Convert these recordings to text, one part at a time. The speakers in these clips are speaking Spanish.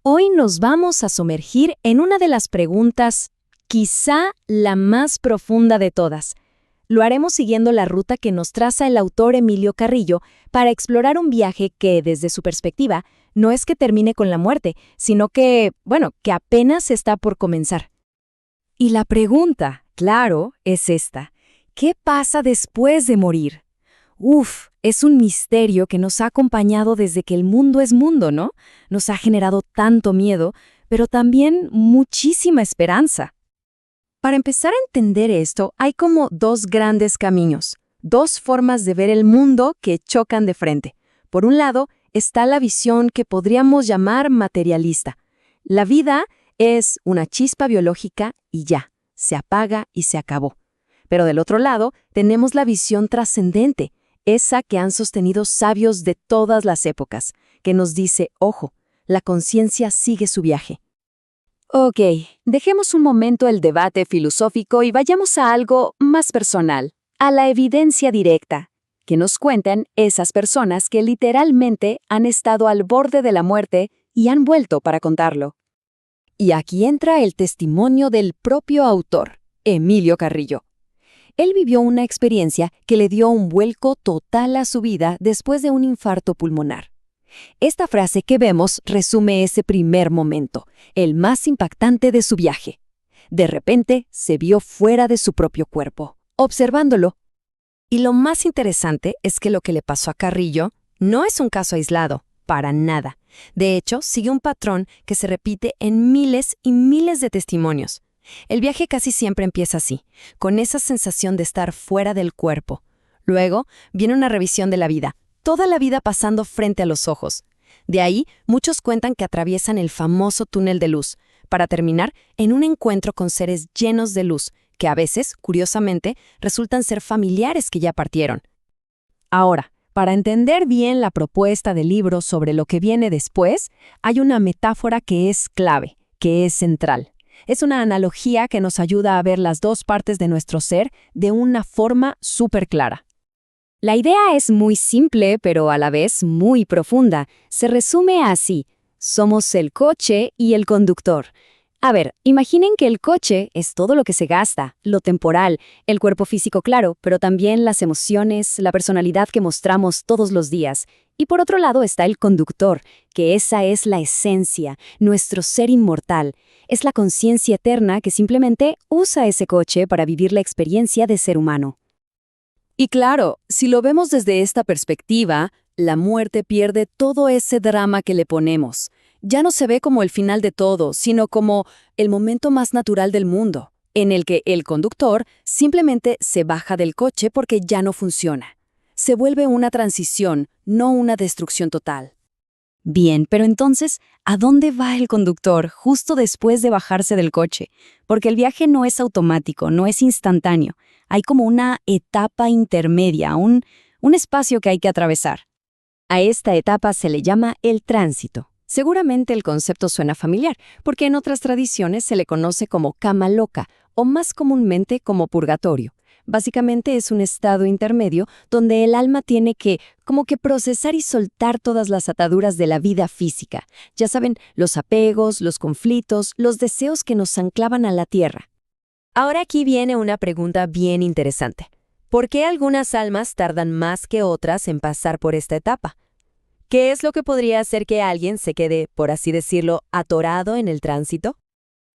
Hoy nos vamos a sumergir en una de las preguntas, quizá la más profunda de todas. Lo haremos siguiendo la ruta que nos traza el autor Emilio Carrillo para explorar un viaje que, desde su perspectiva, no es que termine con la muerte, sino que apenas está por comenzar. Y la pregunta, claro, es esta. ¿Qué pasa después de morir? Es un misterio que nos ha acompañado desde que el mundo es mundo, ¿no? Nos ha generado tanto miedo, pero también muchísima esperanza. Para empezar a entender esto, hay como dos grandes caminos, dos formas de ver el mundo que chocan de frente. Por un lado, está la visión que podríamos llamar materialista. La vida es una chispa biológica y ya, se apaga y se acabó. Pero del otro lado, tenemos la visión trascendente, esa que han sostenido sabios de todas las épocas, que nos dice, ojo, la conciencia sigue su viaje. Ok, dejemos un momento el debate filosófico y vayamos a algo más personal, a la evidencia directa, que nos cuentan esas personas que literalmente han estado al borde de la muerte y han vuelto para contarlo. Y aquí entra el testimonio del propio autor, Emilio Carrillo. Él vivió una experiencia que le dio un vuelco total a su vida después de un infarto pulmonar. Esta frase que vemos resume ese primer momento, el más impactante de su viaje. De repente se vio fuera de su propio cuerpo, observándolo. Y lo más interesante es que lo que le pasó a Carrillo no es un caso aislado, para nada. De hecho, sigue un patrón que se repite en miles y miles de testimonios. El viaje casi siempre empieza así, con esa sensación de estar fuera del cuerpo. Luego viene una revisión de la vida, toda la vida pasando frente a los ojos. De ahí, muchos cuentan que atraviesan el famoso túnel de luz, para terminar en un encuentro con seres llenos de luz, que a veces, curiosamente, resultan ser familiares que ya partieron. Ahora, para entender bien la propuesta del libro sobre lo que viene después, hay una metáfora que es clave, que es central. Es una analogía que nos ayuda a ver las dos partes de nuestro ser de una forma súper clara. La idea es muy simple, pero a la vez muy profunda. Se resume así: somos el coche y el conductor. A ver, imaginen que el coche es todo lo que se gasta, lo temporal, el cuerpo físico claro, pero también las emociones, la personalidad que mostramos todos los días. Y por otro lado está el conductor, que esa es la esencia, nuestro ser inmortal. Es la conciencia eterna que simplemente usa ese coche para vivir la experiencia de ser humano. Y claro, si lo vemos desde esta perspectiva, la muerte pierde todo ese drama que le ponemos. Ya no se ve como el final de todo, sino como el momento más natural del mundo, en el que el conductor simplemente se baja del coche porque ya no funciona. Se vuelve una transición, no una destrucción total. Bien, pero entonces, ¿a dónde va el conductor justo después de bajarse del coche? Porque el viaje no es automático, no es instantáneo. Hay como una etapa intermedia, un espacio que hay que atravesar. A esta etapa se le llama el tránsito. Seguramente el concepto suena familiar, porque en otras tradiciones se le conoce como cama loca, o más comúnmente como purgatorio. Básicamente es un estado intermedio donde el alma tiene que procesar y soltar todas las ataduras de la vida física. Ya saben, los apegos, los conflictos, los deseos que nos anclaban a la tierra. Ahora aquí viene una pregunta bien interesante. ¿Por qué algunas almas tardan más que otras en pasar por esta etapa? ¿Qué es lo que podría hacer que alguien se quede, por así decirlo, atorado en el tránsito?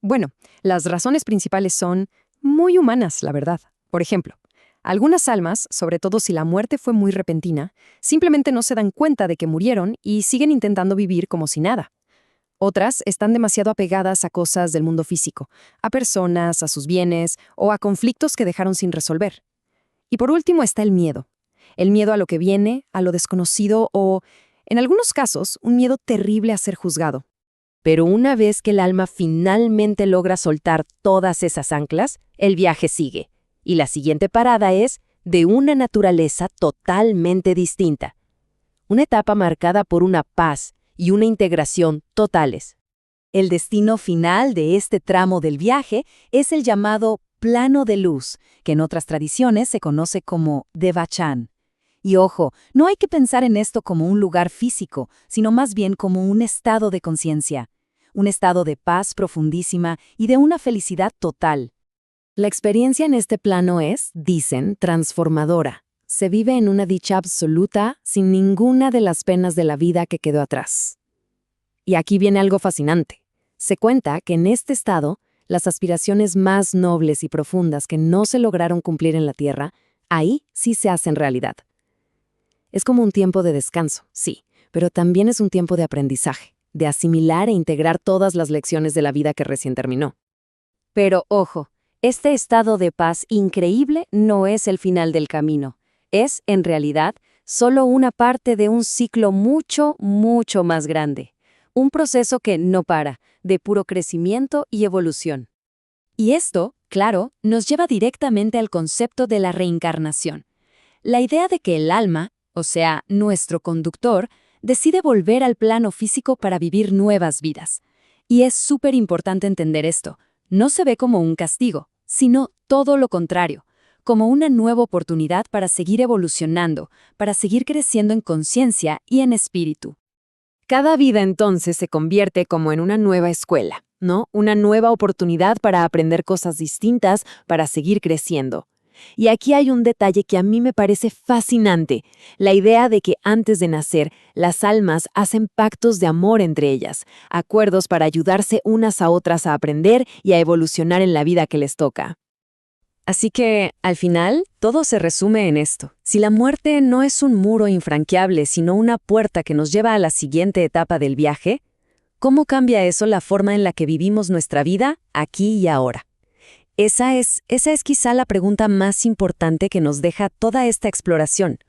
Bueno, las razones principales son muy humanas, la verdad. Por ejemplo, algunas almas, sobre todo si la muerte fue muy repentina, simplemente no se dan cuenta de que murieron y siguen intentando vivir como si nada. Otras están demasiado apegadas a cosas del mundo físico, a personas, a sus bienes o a conflictos que dejaron sin resolver. Y por último está el miedo. El miedo a lo que viene, a lo desconocido o, en algunos casos, un miedo terrible a ser juzgado. Pero una vez que el alma finalmente logra soltar todas esas anclas, el viaje sigue. Y la siguiente parada es de una naturaleza totalmente distinta. Una etapa marcada por una paz y una integración totales. El destino final de este tramo del viaje es el llamado plano de luz, que en otras tradiciones se conoce como Devachan. Y ojo, no hay que pensar en esto como un lugar físico, sino más bien como un estado de conciencia. un estado de paz profundísima y de una felicidad total. La experiencia en este plano es, dicen, transformadora. Se vive en una dicha absoluta, sin ninguna de las penas de la vida que quedó atrás. Y aquí viene algo fascinante. Se cuenta que en este estado, las aspiraciones más nobles y profundas que no se lograron cumplir en la tierra, ahí sí se hacen realidad. Es como un tiempo de descanso, sí, pero también es un tiempo de aprendizaje, de asimilar e integrar todas las lecciones de la vida que recién terminó. Pero ojo, este estado de paz increíble no es el final del camino. Es, en realidad, solo una parte de un ciclo mucho, mucho más grande. Un proceso que no para, de puro crecimiento y evolución. Y esto, claro, nos lleva directamente al concepto de la reencarnación. La idea de que el alma, o sea, nuestro conductor, decide volver al plano físico para vivir nuevas vidas. Y es súper importante entender esto. No se ve como un castigo, sino todo lo contrario, como una nueva oportunidad para seguir evolucionando, para seguir creciendo en conciencia y en espíritu. Cada vida entonces se convierte como en una nueva escuela, ¿no? Una nueva oportunidad para aprender cosas distintas, para seguir creciendo. Y aquí hay un detalle que a mí me parece fascinante, la idea de que antes de nacer, las almas hacen pactos de amor entre ellas, acuerdos para ayudarse unas a otras a aprender y a evolucionar en la vida que les toca. Así que, al final, todo se resume en esto. Si la muerte no es un muro infranqueable, sino una puerta que nos lleva a la siguiente etapa del viaje, ¿cómo cambia eso la forma en la que vivimos nuestra vida aquí y ahora? Esa es quizá la pregunta más importante que nos deja toda esta exploración.